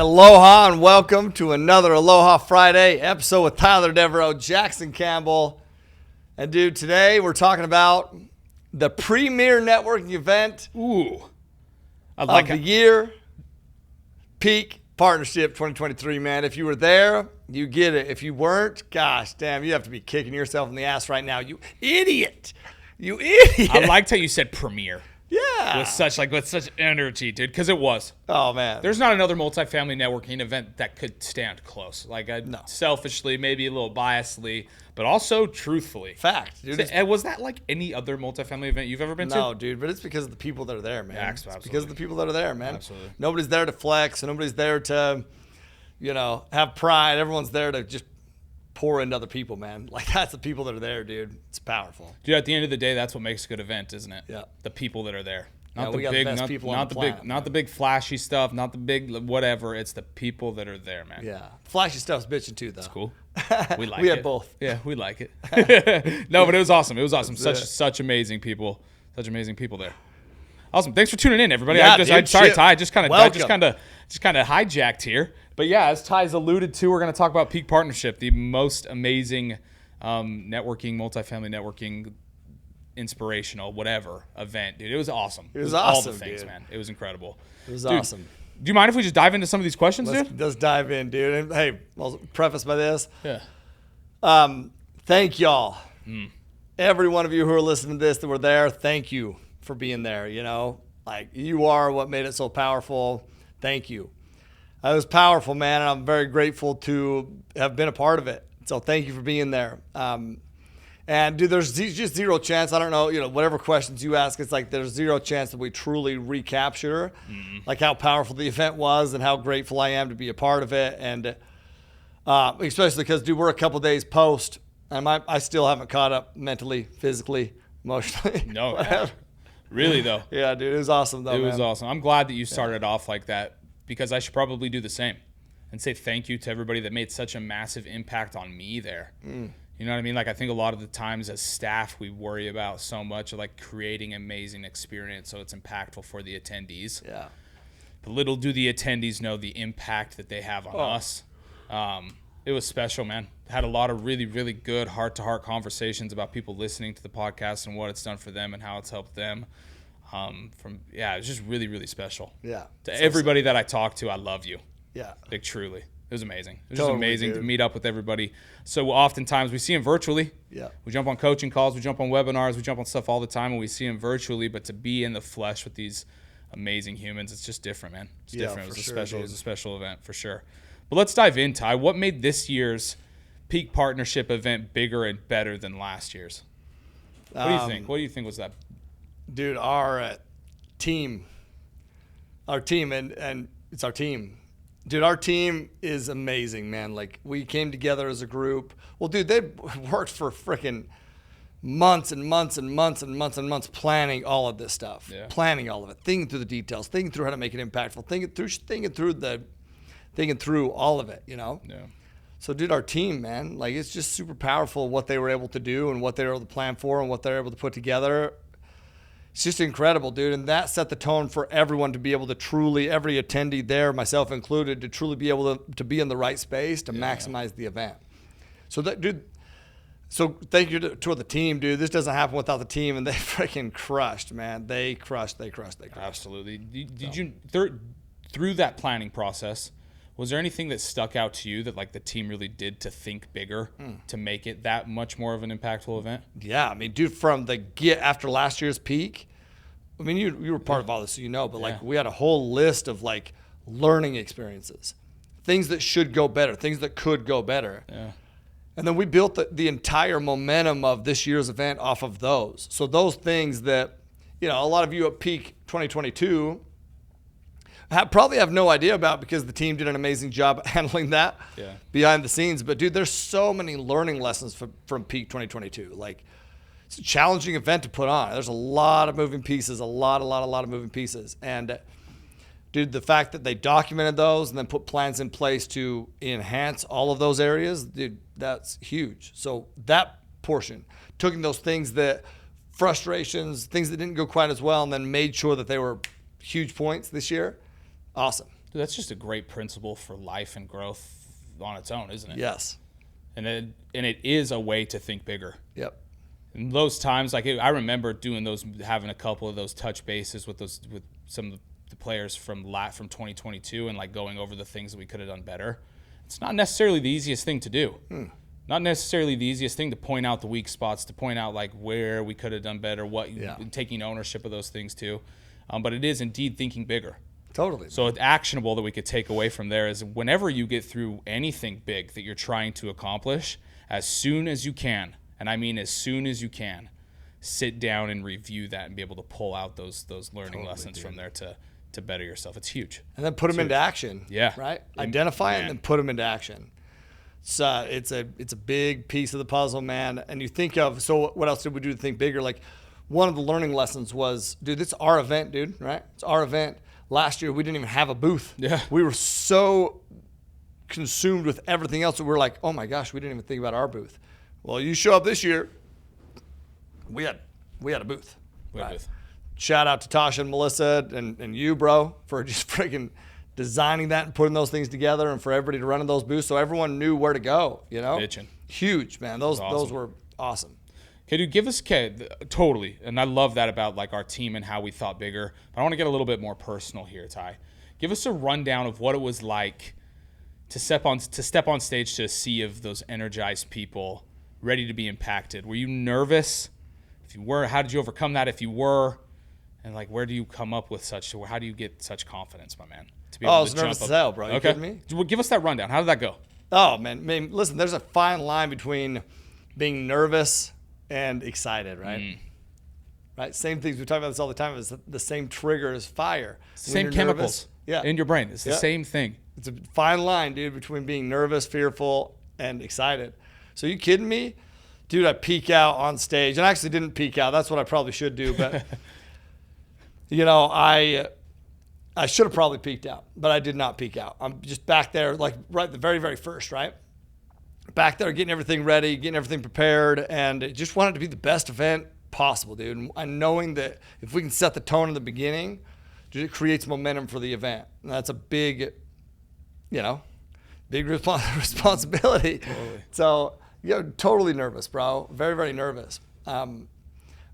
aloha and welcome to another Aloha Friday episode with Tyler Deveraux, Jackson Campbell. And dude, today we're talking about the premier networking event I like of the year, Peak Partnership 2023, man. If you were there, you get it. If you weren't, gosh, damn, you have to be kicking yourself in the ass right now. You idiot. You idiot. I liked how you said premiere. Yeah. With such energy, dude, because it was. Oh, man. There's not another multifamily networking event that could stand close. No. Selfishly, maybe a little biasly, but also truthfully. Fact, dude. And was that like any other multifamily event you've ever been to? No, dude, but it's because of the people that are there, man. Yeah, It's absolutely. because of the people that are there, man. Absolutely. Nobody's there to flex, and nobody's there to, have pride. Everyone's there to just pour into other people, man. Like, that's the people that are there, dude. It's powerful. Dude, at the end of the day, that's what makes a good event, isn't it? Yeah. The people that are there. Yeah, we got the best people on the planet, not the big flashy stuff, not the big whatever. It's the people that are there, man. Yeah. Flashy stuff's bitching too, though. It's cool. We like it. We had both. Yeah, we like it. No, but it was awesome. It was awesome. That's Such amazing people. Such amazing people there. Awesome. Thanks for tuning in, everybody. Yeah, Sorry, shit. Ty. I just kind of hijacked here. But yeah, as Ty's alluded to, we're going to talk about Peak Partnership, the most amazing networking, multifamily networking, inspirational, whatever event, dude. It was awesome. It was all awesome, the things, dude. man. It was incredible. It was Dude, awesome. Do you mind if we just dive into some of these questions, dude? Let's dive in, dude. And hey, I'll preface by this. Yeah. Thank y'all. Every one of you who are listening to this that were there, thank you for being there. Like, you are what made it so powerful. Thank you. It was powerful, man, and I'm very grateful to have been a part of it. So thank you for being there. And dude, there's just zero chance. I don't know, whatever questions you ask, it's like there's zero chance that we truly recapture like how powerful the event was and how grateful I am to be a part of it. And especially because, dude, we're a couple days post, and I still haven't caught up mentally, physically, emotionally. No, yeah. Really though. Yeah, dude, it was awesome though. It was awesome. I'm glad that you started off like that, because I should probably do the same and say thank you to everybody that made such a massive impact on me there. You know what I mean? Like, I think a lot of the times as staff, we worry about so much of like creating amazing experience so it's impactful for the attendees. Yeah. But little do the attendees know the impact that they have on us. It was special, man. Had a lot of really, really good heart-to-heart conversations about people listening to the podcast and what it's done for them and how it's helped them. It was just really, really special. Yeah. To everybody that I talked to, I love you. Yeah. Like, truly. It was amazing. It was Totally, just amazing dude. to meet up with everybody. So oftentimes we see them virtually. Yeah. We jump on coaching calls. We jump on webinars. We jump on stuff all the time, and we see them virtually. But to be in the flesh with these amazing humans, it's just different, man. It's different. It was a special event for sure. But let's dive in, Ty. What made this year's Peak Partnership event bigger and better than last year's? What do you think? What do you think was that? Dude, our team, and it's our team. Dude, our team is amazing, man. Like, we came together as a group. Well, dude, they worked for freaking months and months and months and months and months planning all of this stuff. Yeah. Planning all of it, thinking through the details, thinking through how to make it impactful, thinking through all of it, Yeah. So, dude, our team, man, like, it's just super powerful what they were able to do and what they were able to plan for and what they're able to put together. It's just incredible, dude. And that set the tone for everyone to be able to truly, every attendee there, myself included, to truly be able to be in the right space to maximize the event. So, thank you to the team, dude. This doesn't happen without the team, and they freaking crushed, man. They crushed. Absolutely. Did you, through that planning process, was there anything that stuck out to you that like the team really did to think bigger to make it that much more of an impactful event? Yeah, I mean, dude, from the after last year's peak, I mean, you were part of all this, so but like we had a whole list of like learning experiences, things that should go better, things that could go better. Yeah. And then we built the entire momentum of this year's event off of those. So those things that, a lot of you at Peak 2022 probably have no idea about, because the team did an amazing job at handling that behind the scenes. But, dude, there's so many learning lessons from Peak 2022. Like, it's a challenging event to put on. There's a lot of moving pieces, a lot of moving pieces. And, dude, the fact that they documented those and then put plans in place to enhance all of those areas, dude, that's huge. So that portion, taking those things frustrations, things that didn't go quite as well, and then made sure that they were huge points this year. Awesome. Dude, that's just a great principle for life and growth on its own, isn't it? Yes. And it is a way to think bigger. Yep. And those times, like I remember doing those, having a couple of those touch bases with some of the players from 2022, and like going over the things that we could have done better. It's not necessarily the easiest thing to do. Not necessarily the easiest thing to point out the weak spots, to point out like where we could have done better, taking ownership of those things too. But it is indeed thinking bigger. Totally. So it's actionable that we could take away from there is whenever you get through anything big that you're trying to accomplish, as soon as you can, and I mean as soon as you can, sit down and review that and be able to pull out those learning lessons from there to better yourself. It's huge. And then put them into action. Yeah. Right? Identify and then put them into action. So it's a big piece of the puzzle, man. And you think of, so what else did we do to think bigger? Like one of the learning lessons was, dude, it's our event, dude, right? It's our event. Last year, we didn't even have a booth. Yeah. We were so consumed with everything else that we're like, oh my gosh, we didn't even think about our booth. Well, you show up this year, we had a booth. Right. Shout out to Tasha and Melissa and you, bro, for just freaking designing that and putting those things together, and for everybody to run in those booths so everyone knew where to go, you know? Bitchin'. Huge, man. Those were awesome. Okay, dude, give us totally, and I love that about like our team and how we thought bigger. But I want to get a little bit more personal here, Ty. Give us a rundown of what it was like to step on stage to a sea of those energized people ready to be impacted. Were you nervous? If you were, how did you overcome that? If you were, and like, where do you come up with how do you get such confidence, my man? To be able I was nervous as hell, bro. You kidding me? Well, give us that rundown. How did that go? Oh man, listen, there's a fine line between being nervous and excited, right? Right. Same things. We talk about this all the time. It's the same trigger as fire. Same chemicals. In your brain. It's the same thing. It's a fine line, dude, between being nervous, fearful, and excited. So you kidding me? Dude, I peek out on stage. And I actually didn't peek out. That's what I probably should do. But, you know, I should have probably peeked out. But I did not peek out. I'm just back there, like right the very, very first, right? Back there getting everything ready, getting everything prepared. And just wanted to be the best event possible, dude. And knowing that if we can set the tone in the beginning, it creates momentum for the event. And that's a big, big responsibility. Totally. So, totally nervous, bro. Very, very nervous.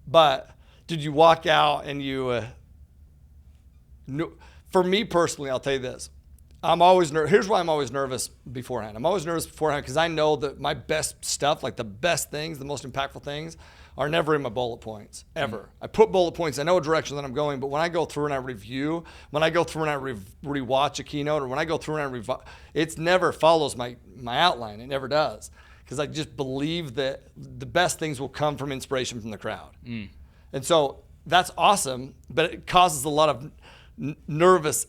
But did you walk out and for me personally, I'll tell you this. I'm always nervous. Here's why I'm always nervous beforehand. I'm always nervous beforehand because I know that my best stuff, like the best things, the most impactful things, are never in my bullet points, ever. I put bullet points. I know a direction that I'm going, but when I go through and I review, when I go through and I rewatch a keynote, or when I go through and it never follows my outline. It never does. Because I just believe that the best things will come from inspiration from the crowd. And so that's awesome, but it causes a lot of nervous,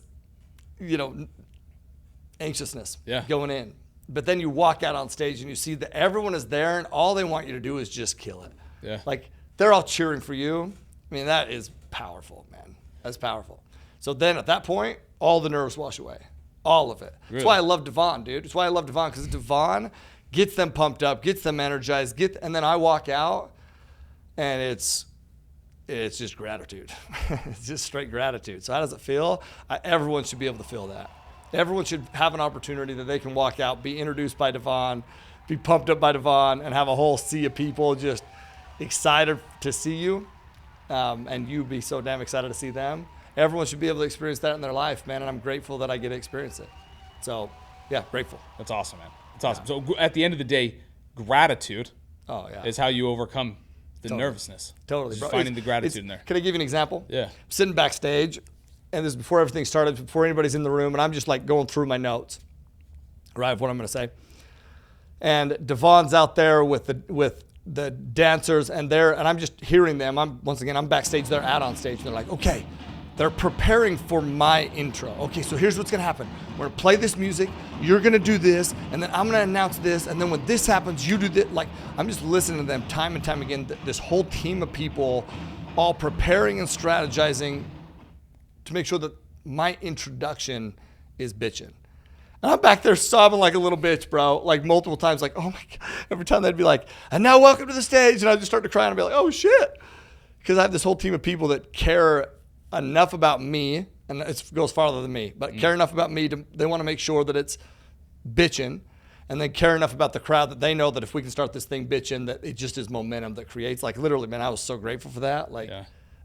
anxiousness going in. But then you walk out on stage and you see that everyone is there and all they want you to do is just kill it. Yeah. Like they're all cheering for you. I mean, that is powerful, man. That's powerful. So then at that point, all the nerves wash away. All of it. Really? That's why I love Devon, dude. That's why I love Devon, because Devon gets them pumped up, gets them energized, and then I walk out and it's just gratitude. It's just straight gratitude. So how does it feel? Everyone should be able to feel that. Everyone should have an opportunity that they can walk out, be introduced by Devon, be pumped up by Devon, and have a whole sea of people just excited to see you, and you be so damn excited to see them. Everyone should be able to experience that in their life, man, and I'm grateful that I get to experience it. So, yeah, grateful. That's awesome, man. That's awesome. So at the end of the day, gratitude is how you overcome the nervousness. Totally, bro. Finding the gratitude in there. Can I give you an example? Yeah. I'm sitting backstage, and this is before everything started, before anybody's in the room, and I'm just like going through my notes, right, of what I'm going to say. And Devon's out there with the dancers, and I'm just hearing them. I'm backstage, they're out on stage. They're like, okay, they're preparing for my intro. Okay, so here's what's gonna happen. We're gonna play this music, you're gonna do this, and then I'm gonna announce this, and then when this happens, you do this. Like, I'm just listening to them time and time again, this whole team of people all preparing and strategizing to make sure that my introduction is bitchin'. And I'm back there sobbing like a little bitch, bro, like multiple times, like, oh my God. Every time they'd be like, and now welcome to the stage. And I'd just start to cry and I'd be like, oh shit. Because I have this whole team of people that care enough about me and it goes farther than me, but care enough about me they want to make sure that it's bitching, and then care enough about the crowd that they know that if we can start this thing bitching, that it just is momentum that creates. Like literally, man, I was so grateful for that. Like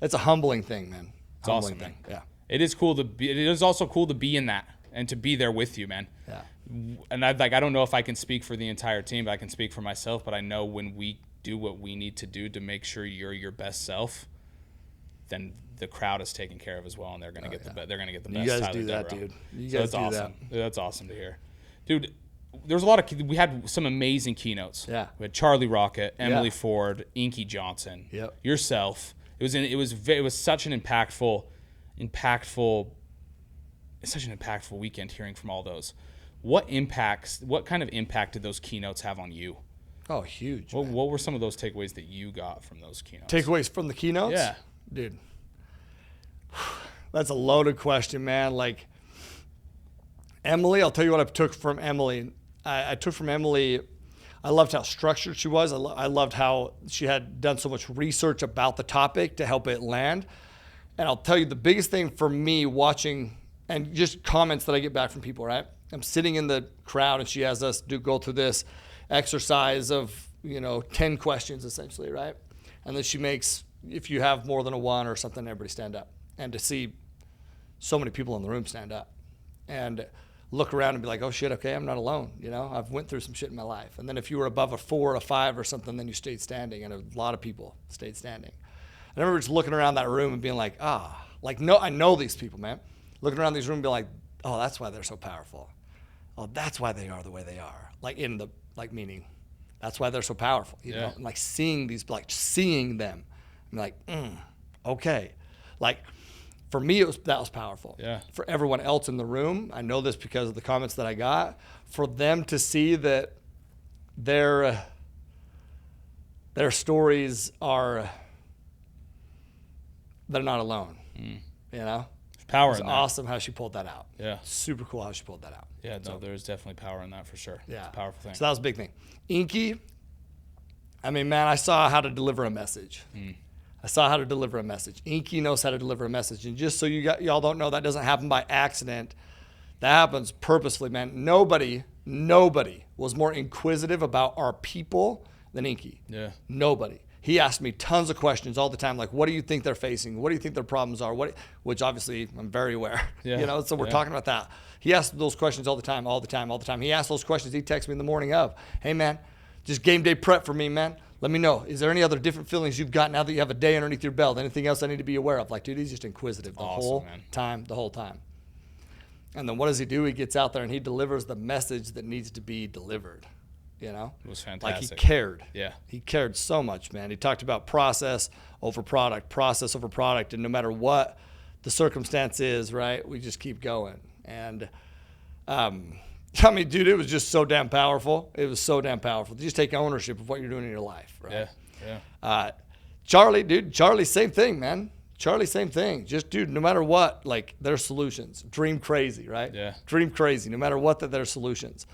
it's a humbling thing, man. It's awesome, man. Yeah. It is cool to be. It is also cool to be in that and to be there with you, man. Yeah. And I don't know if I can speak for the entire team, but I can speak for myself. But I know when we do what we need to do to make sure you're your best self, then the crowd is taken care of as well, and they're gonna get the best. They're gonna get the best. You guys do that, dude. You guys do awesome. that. That's awesome to hear, dude. There's a lot of. We had some amazing keynotes. Yeah. We had Charlie Rocket, Emily Ford, Inky Johnson. Yep. Yourself. It was such an impactful weekend hearing from all those. What kind of impact did those keynotes have on you? Oh, huge. What were some of those takeaways that you got from those keynotes? Takeaways from the keynotes? Yeah. Dude. That's a loaded question, man. Like, Emily, I'll tell you what I took from Emily. I took from Emily, I loved how structured she was. I loved how she had done so much research about the topic to help it land. And I'll tell you the biggest thing for me watching, and just comments that I get back from people, right? I'm sitting in the crowd and she has us go through this exercise of, 10 questions essentially, right? And then she makes, if you have more than a one or something, everybody stand up. And to see so many people in the room stand up and look around and be like, oh shit, okay, I'm not alone. I've went through some shit in my life. And then if you were above a 4 or a 5 or something, then you stayed standing, and a lot of people stayed standing. I remember just looking around that room and being like, no, I know these people, man. Looking around these room and being like, oh, that's why they're so powerful. Oh, that's why they are the way they are. Meaning, that's why they're so powerful. You know, and like seeing them, I'm like, okay. Like, for me, that was powerful. Yeah. For everyone else in the room, I know this because of the comments that I got. For them to see that their stories are, they're not alone. There's power it's in that. Awesome how she pulled that out. Yeah. Super cool how she pulled that out. Yeah, no, there's definitely power in that for sure. Yeah. It's a powerful thing. So that was a big thing. Inky, I mean, man, I saw how to deliver a message. I saw how to deliver a message. Inky knows how to deliver a message. And just so y'all don't know, that doesn't happen by accident. That happens purposefully, man. Nobody was more inquisitive about our people than Inky. Yeah. Nobody. He asked me tons of questions all the time, like, what do you think they're facing? What do you think their problems are? Which obviously I'm very aware. Yeah. So we're talking about that. He asked those questions all the time. He asked those questions. He texted me in the morning of, hey, man, just game day prep for me, man. Let me know. Is there any other different feelings you've got now that you have a day underneath your belt? Anything else I need to be aware of? Like, dude, he's just inquisitive the whole time. And then what does he do? He gets out there and he delivers the message that needs to be delivered. It was fantastic. Like, he cared. Yeah. He cared so much, man. He talked about process over product. And no matter what the circumstance is, right, we just keep going. And, I mean, dude, it was just so damn powerful. It was so damn powerful. Just take ownership of what you're doing in your life, right? Yeah. Charlie, same thing, man. Same thing. Just, dude, no matter what, like, their solutions. Dream crazy, right? Yeah. Dream crazy, no matter what, their solutions.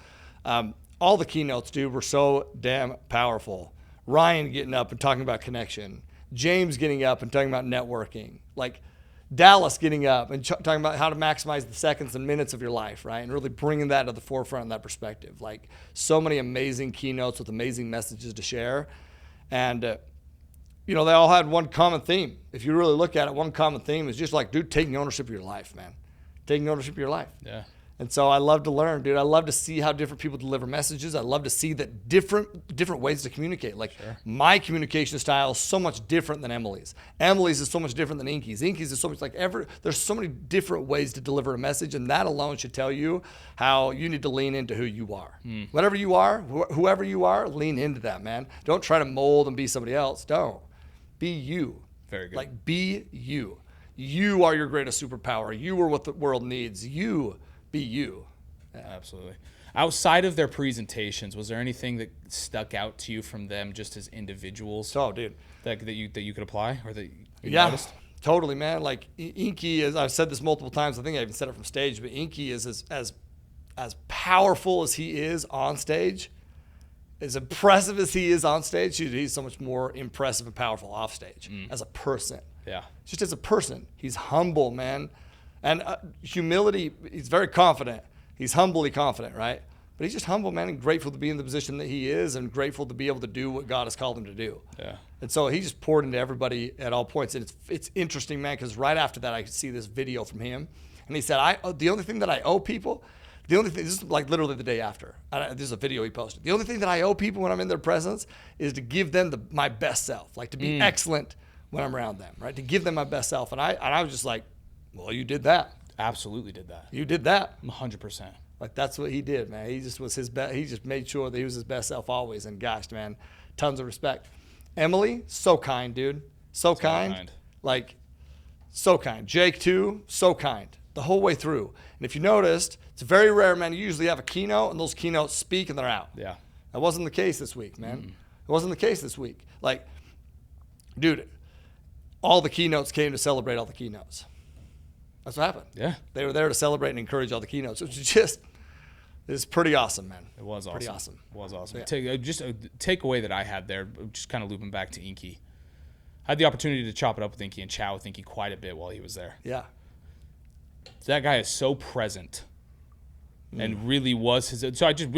All the keynotes, dude, were so damn powerful. Ryan getting up and talking about connection. James getting up and talking about networking. Like, Dallas getting up and talking about how to maximize the seconds and minutes of your life, right? And really bringing that to the forefront in that perspective. Like, so many amazing keynotes with amazing messages to share. And, they all had one common theme. If you really look at it, one common theme is just like, dude, taking ownership of your life, man. Taking ownership of your life. Yeah. And so I love to learn, dude. I love to see how different people deliver messages. I love to see that different ways to communicate. Like, my communication style is so much different than Emily's. Emily's is so much different than Inky's. Inky's is so much there's so many different ways to deliver a message, and that alone should tell you how you need to lean into who you are. Whatever you are, whoever you are, lean into that, man. Don't try to mold and be somebody else. Don't. Be you. Very good. Like, be you. You are your greatest superpower. You are what the world needs. You be you. Yeah. Absolutely. Outside of their presentations, was there anything that stuck out to you from them just as individuals? Oh, dude. That you could apply or that you noticed? Totally, man. Like, Inky is, I've said this multiple times. I think I even said it from stage, but Inky is as powerful as he is on stage, as impressive as he is on stage, he's so much more impressive and powerful off stage as a person. Yeah. Just as a person. He's humble, man. And humility, he's very confident. He's humbly confident, right? But he's just humble, man, and grateful to be in the position that he is and grateful to be able to do what God has called him to do. Yeah. And so he just poured into everybody at all points. And it's interesting, man, because right after that, I could see this video from him. And he said, the only thing that I owe people, this is like literally the day after. This is a video he posted. The only thing that I owe people when I'm in their presence is to give them my best self, like to be excellent when I'm around them, right? To give them my best self. And I was just like, well, you did that. Absolutely did that. You did that. 100%. Like, that's what he did, man. He just was his best. He just made sure that he was his best self always. And gosh, man, tons of respect. Emily, so kind, dude. So kind. Like, so kind. Jake, too, so kind. The whole way through. And if you noticed, it's very rare, man. You usually have a keynote, and those keynotes speak, and they're out. Yeah. That wasn't the case this week, man. It wasn't the case this week. Like, dude, all the keynotes came to celebrate all the keynotes. That's what happened. Yeah. They were there to celebrate and encourage all the keynotes, which is just, it's pretty awesome, man. It was awesome. Pretty awesome. It was awesome. Yeah. Just a takeaway that I had there, just kind of looping back to Inky. I had the opportunity to chop it up with Inky and chat with Inky quite a bit while he was there. Yeah. That guy is so present and really was his. So I just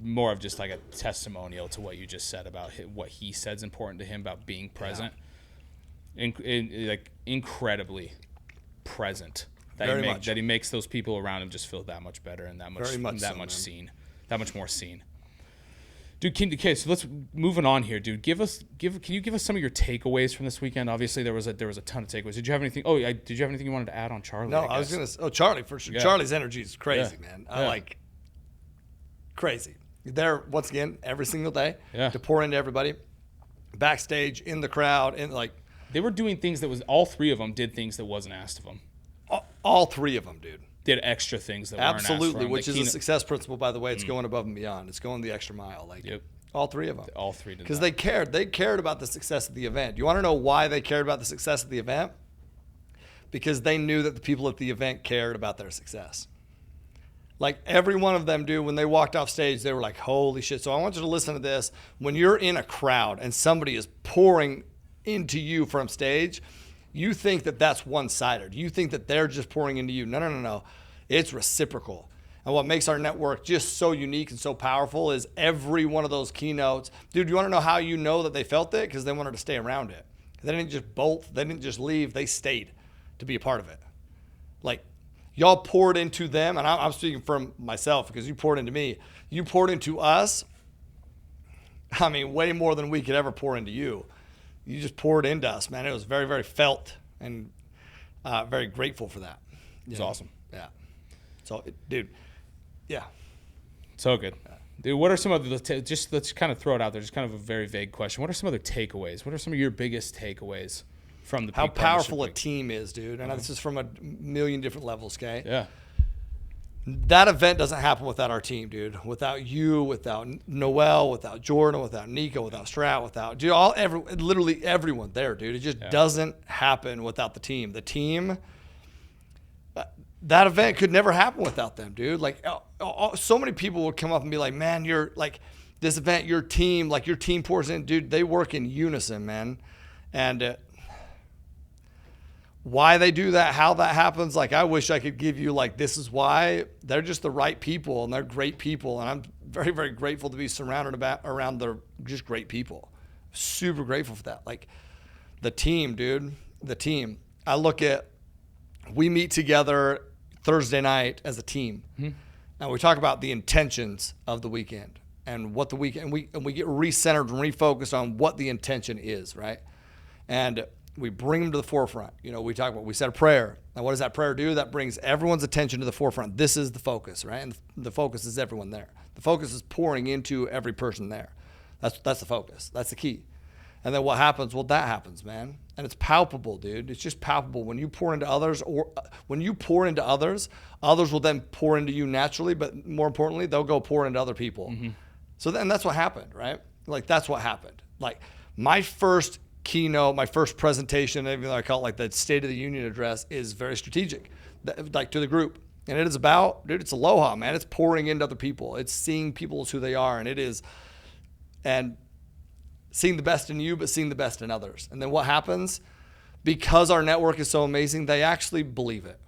more of just like a testimonial to what you just said about what he said is important to him about being present. Like incredibly present. That he makes those people around him just feel that much better and that much more seen. Dude, okay, so let's moving on here, dude. Can you give us some of your takeaways from this weekend? Obviously, there was a ton of takeaways. Did you have anything? Did you have anything you wanted to add on Charlie? No, I was gonna. Oh, Charlie for sure. Yeah. Charlie's energy is crazy, man. I like crazy. There once again every single day to pour into everybody, backstage, in the crowd, and like they were doing things that was all three of them did things that wasn't asked of them. All three of them, dude. Did extra things that weren't asked for them. Which is a success principle, by the way. It's going above and beyond. It's going the extra mile. Like all three of them. All three did. Because they cared. They cared about the success of the event. You want to know why they cared about the success of the event? Because they knew that the people at the event cared about their success. Like every one of them, dude, when they walked off stage, they were like, holy shit. So I want you to listen to this. When you're in a crowd and somebody is pouring into you from stage, you think that that's one-sided. You think that they're just pouring into you. No. It's reciprocal. And what makes our network just so unique and so powerful is every one of those keynotes. Dude, you want to know how you know that they felt it? Because they wanted to stay around it. They didn't just bolt. They didn't just leave. They stayed to be a part of it. Like, y'all poured into them, and I'm speaking from myself because you poured into me. You poured into us, I mean, way more than we could ever pour into you. You just poured into us, man. It was very, very felt and very grateful for that. It's awesome. Yeah. So, dude, yeah. So good. Yeah. Dude, what are some of the, just let's kind of throw it out there, just kind of a very vague question. What are some other takeaways? What are some of your biggest takeaways from the How powerful a team is, dude. And this is from a million different levels, okay? Yeah. That event doesn't happen without our team, dude. Without you, without Noel, without Jordan, without Nico, without Strout, without dude, literally everyone there, dude. It just doesn't happen without the team. The team, that event could never happen without them, dude. Like, so many people would come up and be like, man, you're like this event, your team pours in, dude. They work in unison, man. And why they do that, how that happens, like I wish I could give you like this is why. They're just the right people and they're great people, and I'm very, very grateful to be surrounded around the just great people. Super grateful for that. Like the team, dude, the team. I look at, we meet together Thursday night as a team, and we talk about the intentions of the weekend and what the weekend, and we get recentered and refocused on what the intention is, right? And we bring them to the forefront. You know, we said a prayer. Now, what does that prayer do? That brings everyone's attention to the forefront. This is the focus, right? And the focus is everyone there. The focus is pouring into every person there. That's the focus. That's the key. And then what happens? Well, that happens, man. And it's palpable, dude. It's just palpable. When you pour into others, others will then pour into you naturally, but more importantly, they'll go pour into other people. Mm-hmm. So then that's what happened, right? Like, that's what happened. Like, my first keynote, my first presentation, even though I call it like the State of the Union address, is very strategic, like to the group. And it is about, dude, it's aloha, man. It's pouring into other people. It's seeing people as who they are. And seeing the best in you, but seeing the best in others. And then what happens? Because our network is so amazing, they actually believe it.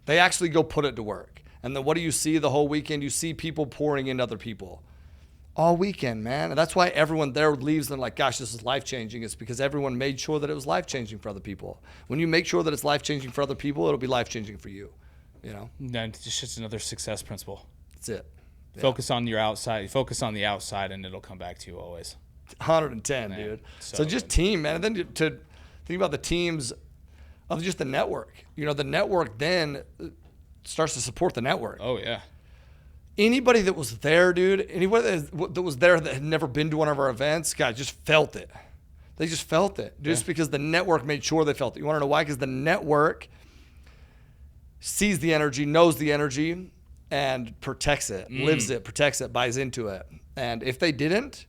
They actually go put it to work. And then what do you see the whole weekend? You see people pouring into other people all weekend, man. And that's why everyone there leaves and like, gosh, this is life-changing. It's because everyone made sure that it was life-changing for other people. When you make sure that it's life-changing for other people, it'll be life-changing for you, you know? And it's just another success principle. That's it. Yeah. Focus on your outside. Focus on the outside, and it'll come back to you always. 110, man, dude. So just team, man. And then to think about the teams of just the network. You know, the network then starts to support the network. Oh, yeah. Anybody that was there, dude, anybody that was there that had never been to one of our events, God, just felt it. They just felt it. Just because the network made sure they felt it. You want to know why? Because the network sees the energy, knows the energy, and protects it, lives it, protects it, buys into it. And if they didn't,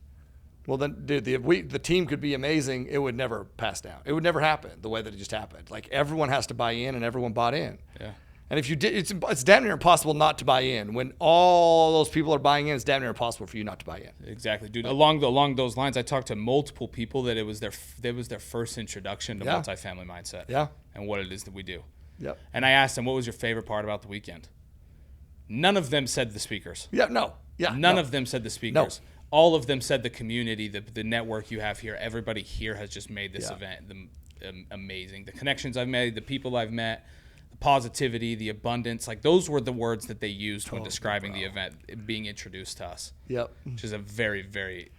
well then, dude, the team could be amazing. It would never pass down. It would never happen the way that it just happened. Like, everyone has to buy in, and everyone bought in. Yeah. And if you did, it's damn near impossible not to buy in. When all those people are buying in, it's damn near impossible for you not to buy in. Exactly, dude. Along those lines, I talked to multiple people that it was their first introduction to multifamily mindset. Yeah. And what it is that we do. Yep. And I asked them, what was your favorite part about the weekend? None of them said the speakers. Yeah, no. Yeah. None of them said the speakers. No. All of them said the community, the network you have here. Everybody here has just made this event amazing. The connections I've made, the people I've met, the positivity, the abundance, like those were the words that they used when describing the event being introduced to us. Yep. Which is a very, very,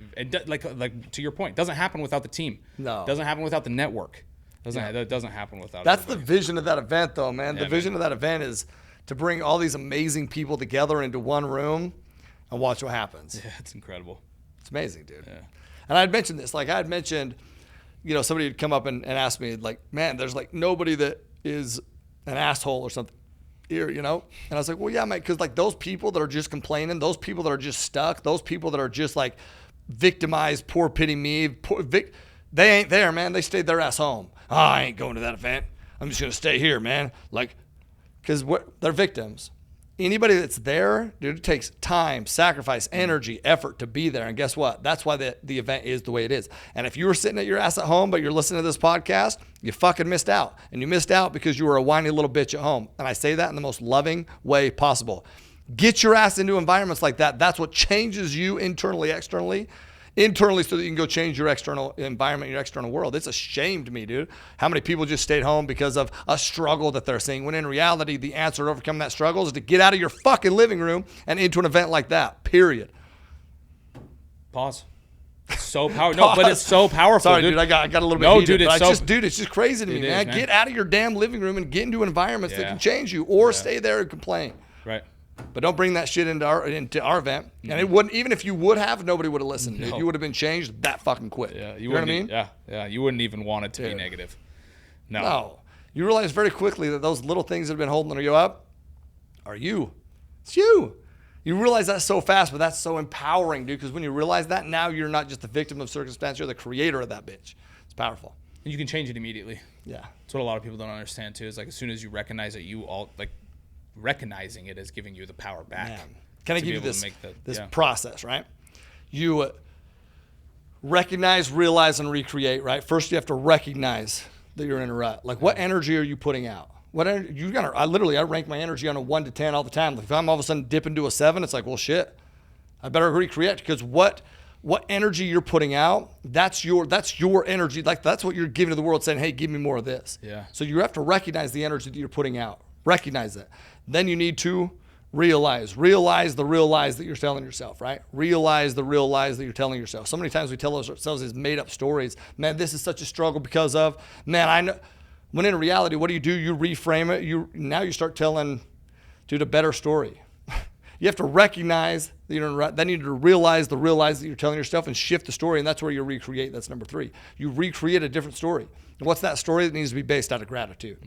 like to your point, doesn't happen without the team. No. Doesn't happen without the network. That doesn't happen without. That's everybody. The vision of that event, though, man. The vision of that event is to bring all these amazing people together into one room and watch what happens. Yeah, it's incredible. It's amazing, dude. Yeah. And I'd mentioned this. Like, I had mentioned, you know, somebody would come up and ask me, like, man, there's like nobody that is an asshole or something here, you know? And I was like, well, yeah, mate, because like those people that are just complaining, those people that are just stuck, those people that are just like victimized, poor pity me, they ain't there, man. They stayed their ass home. Oh, I ain't going to that event. I'm just going to stay here, man. Like, because they're victims. Anybody that's there, dude, it takes time, sacrifice, energy, effort to be there. And guess what? That's why the event is the way it is. And if you were sitting at your ass at home, but you're listening to this podcast, you fucking missed out. And you missed out because you were a whiny little bitch at home. And I say that in the most loving way possible. Get your ass into environments like that. That's what changes you internally, externally, so that you can go change your external environment, your external world. It's a shame to me, dude, how many people just stayed home because of a struggle that they're seeing, when in reality, the answer to overcome that struggle is to get out of your fucking living room and into an event like that, period. Pause. So powerful. No, but it's so powerful. Sorry, dude, I got a little bit heated. Dude, it's just crazy to me, man. Man. Get out of your damn living room and get into environments that can change you, or stay there and complain. Right. But don't bring that shit into our event. And it wouldn't, even if you would have, nobody would have listened. No. You would have been changed that fucking quick. Yeah, you know what I mean? Yeah. You wouldn't even want it to be negative. No. You realize very quickly that those little things that have been holding you up are you. It's you. You realize that so fast, but that's so empowering, dude, because when you realize that, now you're not just the victim of circumstance, you're the creator of that bitch. It's powerful. And you can change it immediately. Yeah. That's what a lot of people don't understand, too, is like as soon as you recognize it, recognizing it is giving you the power back. Man. Can I give you this process, right? You recognize, realize, and recreate, right? First, you have to recognize that you're in a rut. Like, what energy are you putting out? What energy, I rank my energy on a 1 to 10 all the time. Like, if I'm all of a sudden dipping to a 7, it's like, well, shit, I better recreate, because what energy you're putting out, that's your energy. Like, that's what you're giving to the world, saying, hey, give me more of this. Yeah. So you have to recognize the energy that you're putting out. Recognize that. Then you need to realize the real lies that you're telling yourself, right? Realize the real lies that you're telling yourself. So many times we tell ourselves these made up stories. Man, this is such a struggle because of, man, I know. When in reality, what do? You reframe it. Now you start telling, dude, a better story. You have to recognize that you're in a rut. Then you need to realize the real lies that you're telling yourself and shift the story. And that's where you recreate. That's number 3. You recreate a different story. And what's that story? That needs to be based out of gratitude.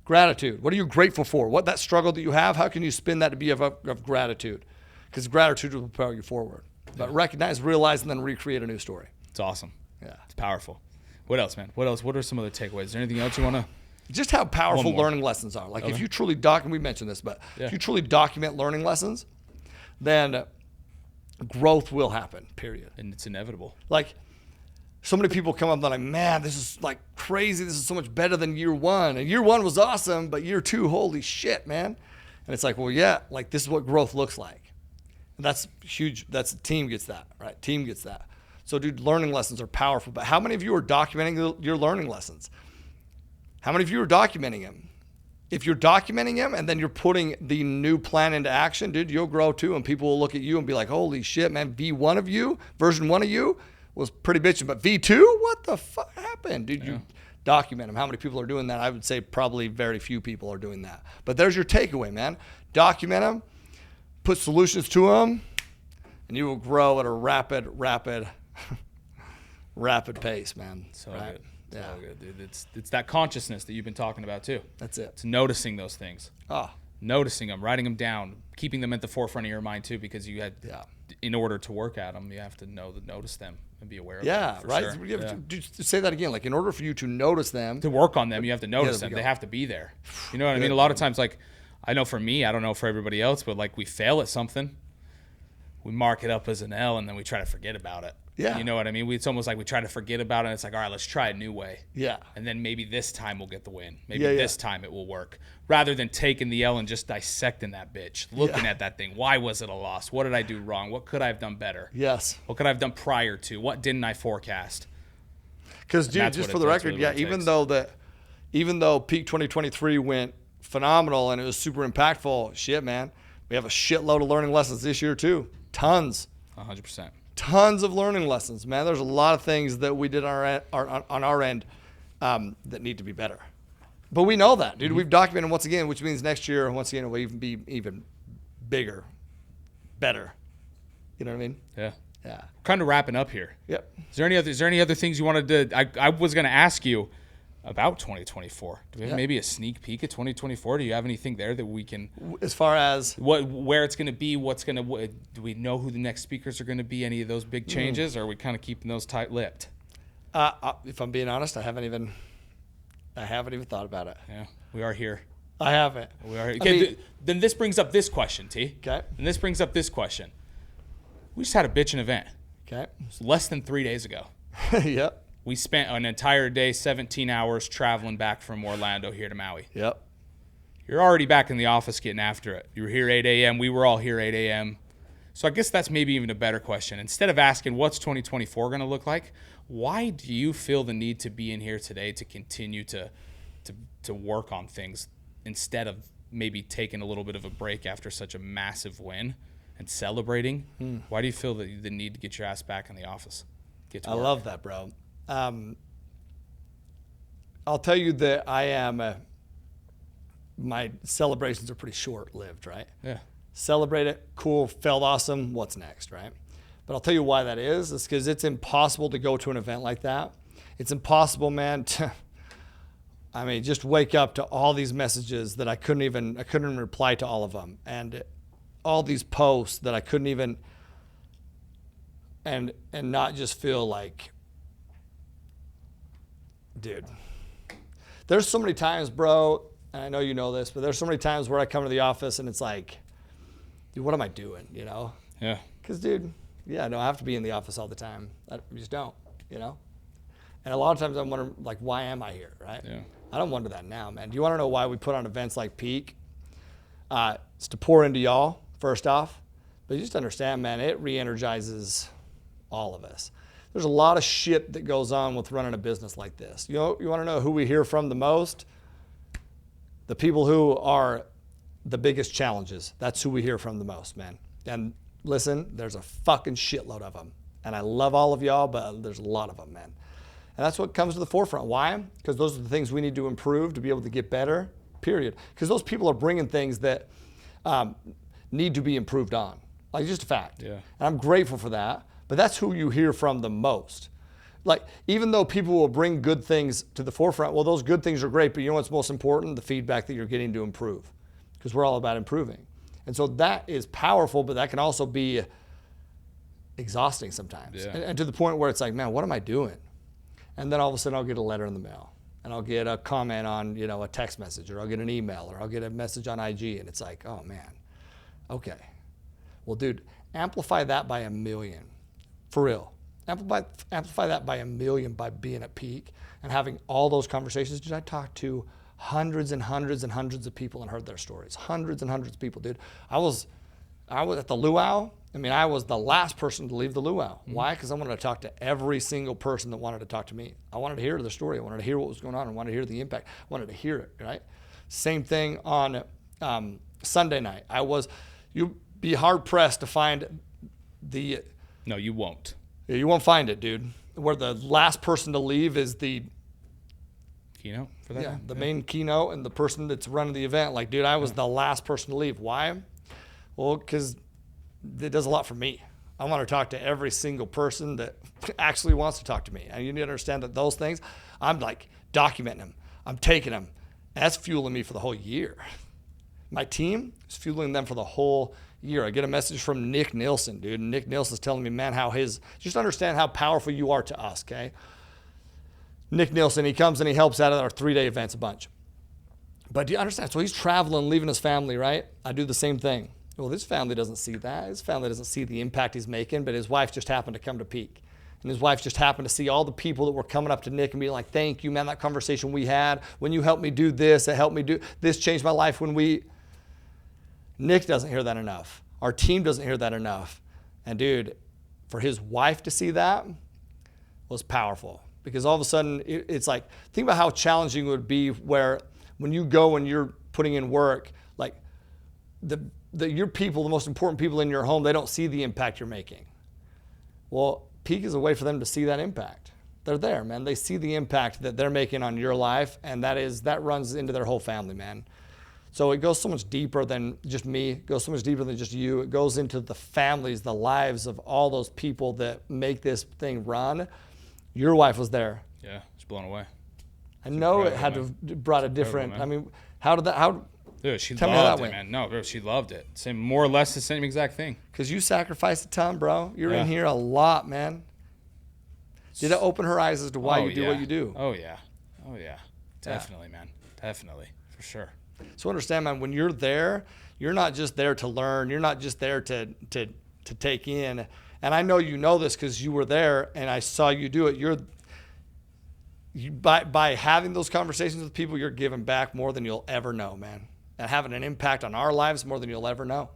Gratitude. What are you grateful for? What that struggle that you have, how can you spin that to be of gratitude? Because gratitude will propel you forward. But recognize, realize, and then recreate a new story. It's awesome. Yeah. It's powerful. What else, man? What else? What are some other takeaways? Is there anything else you want to? Just how powerful learning lessons are. Like, if you truly we mentioned this, but if you truly document learning lessons, then growth will happen, period. And it's inevitable. Like, So many people come up and they're like, man, this is like crazy. This is so much better than year one. And year one was awesome, but year two, holy shit, man. And it's like, well, yeah, like this is what growth looks like. And that's huge. That's team gets that, right? Team gets that. So, dude, learning lessons are powerful. But how many of you are documenting your learning lessons? How many of you are documenting them? If you're documenting them and then you're putting the new plan into action, dude, you'll grow too. And people will look at you and be like, holy shit, man, V1 of you, version 1 of you was pretty bitching. But V2, what the fuck happened? Dude, you document them. How many people are doing that? I would say probably very few people are doing that. But there's your takeaway, man. Document them, put solutions to them, and you will grow at a rapid pace, man. So right? good. Yeah, so good, dude. It's that consciousness that you've been talking about too. That's it. It's noticing those things. Oh. Noticing them, writing them down, keeping them at the forefront of your mind too, because you had, in order to work at them, you have to notice them and be aware of them. Yeah, right. Sure. You have to say that again. Like, in order for you to notice them, to work on them, you have to notice them. They have to be there. You know what I mean? A lot of times, like, I know for me, I don't know for everybody else, but like we fail at something, we mark it up as an L, and then we try to forget about it. Yeah. You know what I mean? It's almost like we try to forget about it, and it's like, all right, let's try a new way. Yeah. And then maybe this time we'll get the win. Maybe this time it will work. Rather than taking the L and just dissecting that bitch, looking at that thing. Why was it a loss? What did I do wrong? What could I have done better? Yes. What could I have done prior to? What didn't I forecast? Because, dude, just for the record, even though peak 2023 went phenomenal and it was super impactful, shit, man, we have a shitload of learning lessons this year too. Tons. 100%. Tons of learning lessons, man. There's a lot of things that we did on our end that need to be better. But we know that, dude. Mm-hmm. We've documented once again, which means next year, once again, it will even be even bigger, better. You know what I mean? Yeah. Yeah. Kind of wrapping up here. Yep. Is there any other things you wanted to? I was going to ask you about 2024. Do we have maybe a sneak peek at 2024? Do you have anything there that we can? As far as where it's going to be, do we know who the next speakers are going to be? Any of those big changes, or are we kind of keeping those tight-lipped? If I'm being honest, I haven't even thought about it. Yeah, we are here. I haven't. We are. Okay, then this brings up this question, T. Okay. And this brings up this question. We just had a bitchin' event. Okay. It was less than 3 days ago. Yep. We spent an entire day, 17 hours traveling back from Orlando here to Maui. Yep. You're already back in the office getting after it. You were here 8 a.m. We were all here 8 a.m. So I guess that's maybe even a better question. Instead of asking what's 2024 going to look like, why do you feel the need to be in here today to continue to work on things instead of maybe taking a little bit of a break after such a massive win and celebrating? Why do you feel the need to get your ass back in the office? Get to work? I love that, bro. I'll tell you that my celebrations are pretty short-lived, right? Yeah. Celebrate it, cool, felt awesome, what's next, right? But I'll tell you why that is. It's because it's impossible to go to an event like that. It's impossible, man, just wake up to all these messages that I couldn't even reply to all of them. And all these posts that I couldn't even, and not just feel like, dude, there's so many times, bro, and I know you know this, but there's so many times where I come to the office and it's like, dude, what am I doing, you know? Yeah. Because, dude, I don't have to be in the office all the time. I just don't, you know? And a lot of times I'm wondering, like, why am I here, right? Yeah. I don't wonder that now, man. Do you want to know why we put on events like Peak? It's to pour into y'all, first off. But you just understand, man, it re-energizes all of us. There's a lot of shit that goes on with running a business like this. You want to know who we hear from the most? The people who are the biggest challenges. That's who we hear from the most, man. And listen, there's a fucking shitload of them. And I love all of y'all, but there's a lot of them, man. And that's what comes to the forefront. Why? Because those are the things we need to improve to be able to get better, period. Because those people are bringing things that need to be improved on. Like, just a fact. Yeah. And I'm grateful for that. But that's who you hear from the most. Like, even though people will bring good things to the forefront, well, those good things are great, but you know what's most important? The feedback that you're getting to improve. Because we're all about improving. And so that is powerful, but that can also be exhausting sometimes. Yeah. And to the point where it's like, man, what am I doing? And then all of a sudden I'll get a letter in the mail. And I'll get a comment on, a text message, or I'll get an email, or I'll get a message on IG. And it's like, oh, man, okay. Well, dude, amplify that by 1 million. For real. amplify that by a million by being at peak and having all those conversations. Dude, I talked to hundreds and hundreds and hundreds of people and heard their stories. Hundreds and hundreds of people, dude. I was at the luau. I mean, I was the last person to leave the luau. Why? Because I wanted to talk to every single person that wanted to talk to me. I wanted to hear their story. I wanted to hear what was going on. I wanted to hear the impact. I wanted to hear it, right? Same thing on Sunday night. You'd be hard pressed to find the. No, you won't. You won't find it, dude. Where the last person to leave is the keynote for that. Yeah, the main keynote and the person that's running the event. Like, dude, I was the last person to leave. Why? Well, because it does a lot for me. I want to talk to every single person that actually wants to talk to me. And you need to understand that those things, I'm like documenting them. I'm taking them. That's fueling me for the whole year. My team is fueling them for the whole year. I get a message from Nick Nielsen, dude. And Nick Nielsen's telling me, man, just understand how powerful you are to us, okay? Nick Nielsen, he comes and he helps out at our 3-day events a bunch. But do you understand? So he's traveling, leaving his family, right? I do the same thing. Well, this family doesn't see that. His family doesn't see the impact he's making, but his wife just happened to come to peak. And his wife just happened to see all the people that were coming up to Nick and be like, thank you, man, that conversation we had. When you helped me do this, it helped me do this, changed my life Nick doesn't hear that enough. Our team doesn't hear that enough. And dude, for his wife to see that was powerful. Because all of a sudden, it's like, think about how challenging it would be where when you go and you're putting in work, like your people, the most important people in your home, they don't see the impact you're making. Well, peak is a way for them to see that impact. They're there, man. They see the impact that they're making on your life, and that runs into their whole family, man. So it goes so much deeper than just me. It goes so much deeper than just you. It goes into the families, the lives of all those people that make this thing run. Your wife was there. Yeah, she's blown away. I know it had to have brought a different. I mean, how did that? Dude, she loved it, man. No, bro, she loved it. Same, more or less the same exact thing. Because you sacrificed a ton, bro. You're in here a lot, man. Did it open her eyes as to why you do what you do? Oh yeah, definitely, man. Definitely, for sure. So understand, man, when you're there, you're not just there to learn. You're not just there to take in. And I know you know this because you were there and I saw you do it. By having those conversations with people, you're giving back more than you'll ever know, man. And having an impact on our lives more than you'll ever know.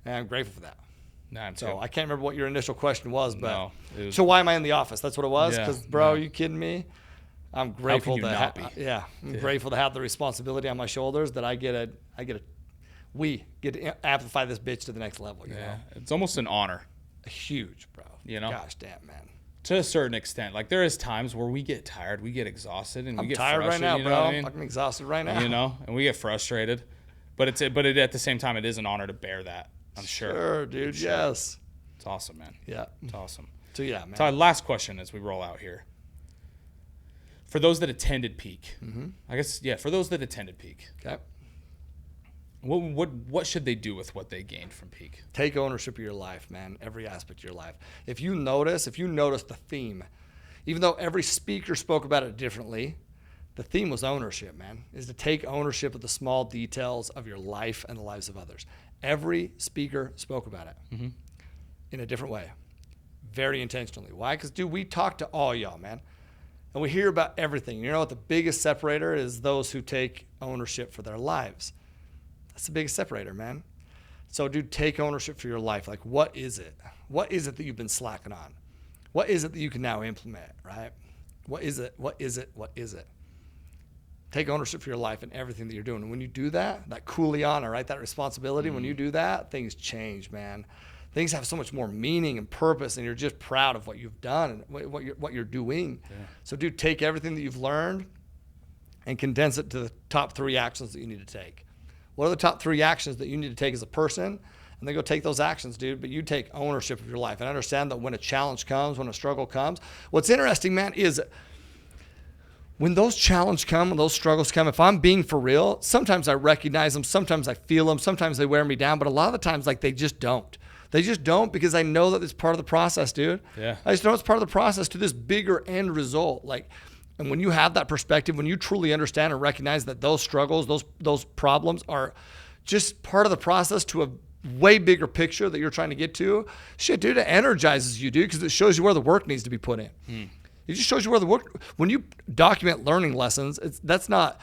And I'm grateful for that. So I can't remember what your initial question was, but so why am I in the office? That's what it was? Because, bro, are you kidding me? I'm grateful grateful to have the responsibility on my shoulders that we get to amplify this bitch to the next level. You know? It's almost an honor. Huge, bro. You know? Gosh damn, man. To a certain extent. Like, there is times where we get tired, we get exhausted, and we get frustrated. I'm tired right now, you know bro. I mean? I'm exhausted right now. You know, and we get frustrated. But at the same time, it is an honor to bear that, I'm sure. Sure, dude, yes. It's awesome, man. Yeah. It's awesome. So, yeah, man. So, our last question as we roll out here. For those that attended Peak, for those that attended Peak. Okay. What should they do with what they gained from Peak? Take ownership of your life, man. Every aspect of your life. If you notice the theme, even though every speaker spoke about it differently, the theme was ownership, man. Is to take ownership of the small details of your life and the lives of others. Every speaker spoke about it in a different way, very intentionally. Why? Because, dude, we talk to all y'all, man. And we hear about everything. You know what the biggest separator is? Those who take ownership for their lives. That's the biggest separator, man. So, dude, take ownership for your life. Like, what is it? What is it that you've been slacking on? What is it that you can now implement, right? What is it? What is it? What is it? Take ownership for your life and everything that you're doing. And when you do that kuleana, right, that responsibility, when you do that, things change, man. Things have so much more meaning and purpose, and you're just proud of what you've done and what you're doing. Yeah. So, dude, take everything that you've learned and condense it to the top 3 actions that you need to take. What are the top 3 actions that you need to take as a person? And then go take those actions, dude. But you take ownership of your life and understand that when a challenge comes, when a struggle comes. What's interesting, man, is when those challenges come, when those struggles come, if I'm being for real, sometimes I recognize them, sometimes I feel them, sometimes they wear me down, but a lot of the times, like, they just don't. They just don't, because I know that it's part of the process, dude. Yeah. I just know it's part of the process to this bigger end result. Like, and when you have that perspective, when you truly understand and recognize that those struggles, those problems are just part of the process to a way bigger picture that you're trying to get to, shit, dude, it energizes you, dude, because it shows you where the work needs to be put in. It just shows you where the work. When you document learning lessons, it's not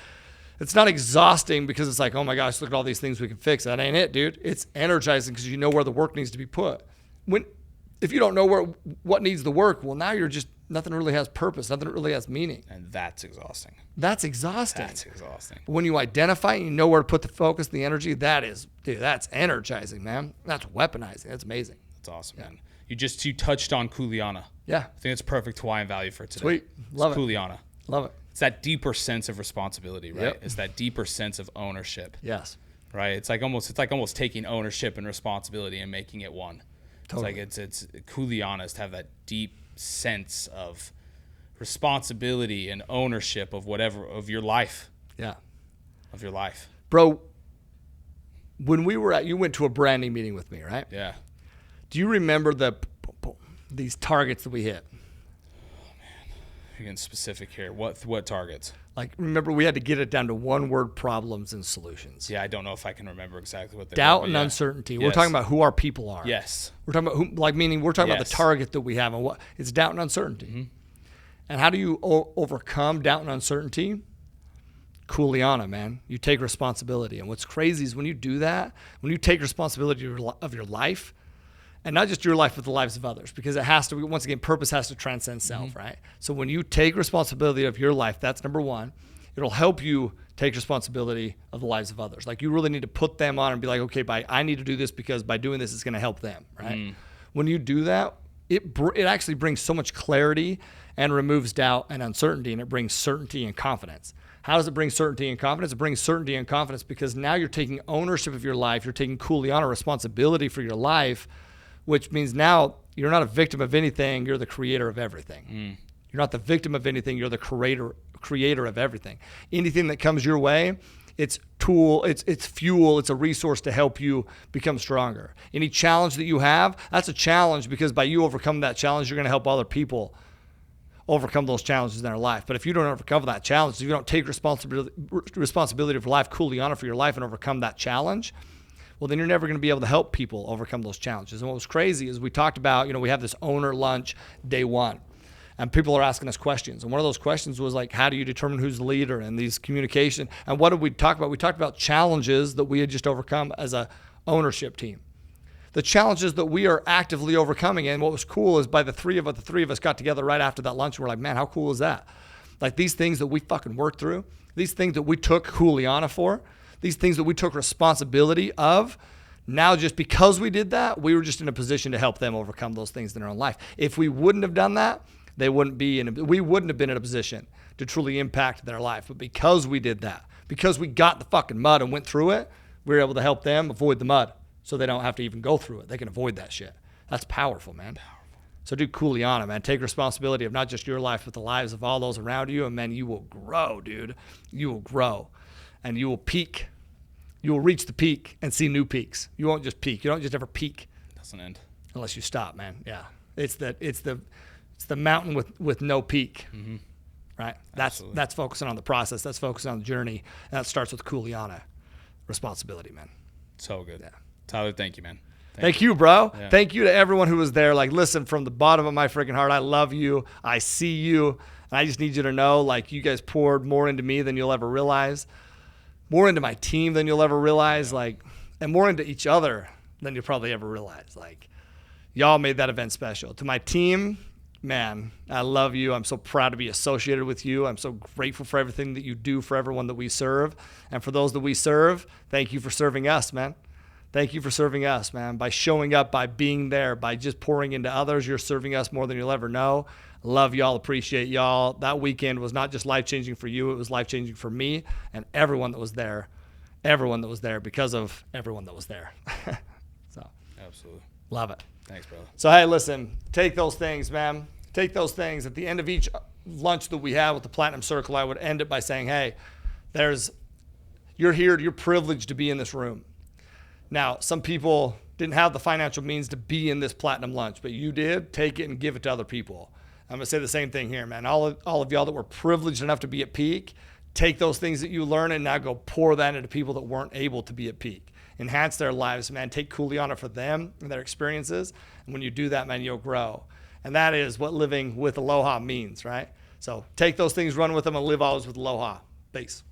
exhausting because it's like, oh my gosh, look at all these things we can fix. That ain't it, dude. It's energizing because you know where the work needs to be put. If you don't know what needs the work, well, now you're just, nothing really has purpose. Nothing really has meaning. And that's exhausting. That's exhausting. But when you identify and you know where to put the focus, the energy, that's energizing, man. That's weaponizing. That's amazing. That's awesome, man. You touched on Kuleana. Yeah. I think it's perfect Hawaiian value for today. Sweet. Love it. Kuleana. Love it. It's that deeper sense of responsibility, right? Yep. It's that deeper sense of ownership. Yes. Right? It's like almost taking ownership and responsibility and making it one. Totally. It's Kuleanas to have that deep sense of responsibility and ownership of of your life. Yeah. Of your life. Bro, when you went to a branding meeting with me, right? Yeah. Do you remember these targets that we hit? Oh man, you're getting specific here. What targets? Like, remember, we had to get it down to one-word problems and solutions. Yeah, I don't know if I can remember exactly what they Doubt and uncertainty. Yes. We're talking about who our people are. Yes. We're talking about we're talking about the target that we have and what it's doubt and uncertainty. Mm-hmm. And how do you overcome doubt and uncertainty? Kuleana, man. You take responsibility. And what's crazy is when you do that, when you take responsibility of your life, and not just your life, but the lives of others, because it has to, once again, purpose has to transcend self, right? So when you take responsibility of your life, that's number one. It'll help you take responsibility of the lives of others. Like, you really need to put them on and be like, okay, I need to do this because by doing this, it's going to help them, right? When you do that, it actually brings so much clarity and removes doubt and uncertainty, and it brings certainty and confidence. How does it bring certainty and confidence? It brings certainty and confidence because now you're taking ownership of your life. You're taking Kuleana responsibility for your life, which means now you're not a victim of anything. You're the creator of everything. You're not the victim of anything. You're the creator of everything. Anything that comes your way, it's fuel, it's a resource to help you become stronger. Any challenge that you have, that's a challenge because by you overcoming that challenge, you're going to help other people overcome those challenges in their life. But if you don't overcome that challenge, if you don't take responsibility for life, Kuleana for your life, and overcome that challenge, well, then you're never going to be able to help people overcome those challenges. And what was crazy is we talked about, we have this owner lunch day one, and people are asking us questions. And one of those questions was like, how do you determine who's the leader and these communication? And what did we talk about? We talked about challenges that we had just overcome as a ownership team. The challenges that we are actively overcoming. And what was cool is the three of us got together right after that lunch. And we're like, man, how cool is that? Like, these things that we fucking worked through, these things that we took Kuleana for, these things that we took responsibility of, now just because we did that, we were just in a position to help them overcome those things in their own life. If we wouldn't have done that, we wouldn't have been in a position to truly impact their life. But because we did that, because we got the fucking mud and went through it, we were able to help them avoid the mud so they don't have to even go through it. They can avoid that shit. That's powerful, man. So do Kuleana, man. Take responsibility of not just your life, but the lives of all those around you. And man, you will grow, dude. You will grow. And you will peak. You will reach the peak and see new peaks. You won't just peak. You don't just ever peak. It doesn't end. Unless you stop, man. Yeah. It's the mountain with no peak. Mm-hmm. Right? That's focusing on the process. That's focusing on the journey. And that starts with Kuleana. Responsibility, man. So good. Yeah. Tyler, thank you, man. Thank you, bro. Yeah. Thank you to everyone who was there. Like, listen, from the bottom of my freaking heart, I love you. I see you. And I just need you to know, like, you guys poured more into me than you'll ever realize. More into my team than you'll ever realize, like, and more into each other than you'll probably ever realize. Like, y'all made that event special. To my team, man, I love you. I'm so proud to be associated with you. I'm so grateful for everything that you do for everyone that we serve. And for those that we serve, thank you for serving us, man. Thank you for serving us, man. By showing up, by being there, by just pouring into others, you're serving us more than you'll ever know. Love y'all, appreciate y'all. That weekend was not just life-changing for you, it was life-changing for me and everyone that was there because of everyone that was there. So, absolutely. Love it. Thanks, brother. So, hey, listen, take those things, man. Take those things. At the end of each lunch that we had with the Platinum Circle, I would end it by saying, hey, you're here, you're privileged to be in this room. Now, some people didn't have the financial means to be in this platinum lunch, but you did. Take it and give it to other people. I'm going to say the same thing here, man. All of y'all that were privileged enough to be at peak, take those things that you learn and now go pour that into people that weren't able to be at peak. enhance their lives, man. Take coolly on it for them and their experiences. And when you do that, man, you'll grow. And that is what living with Aloha means, right? So take those things, run with them, and live always with Aloha. Peace.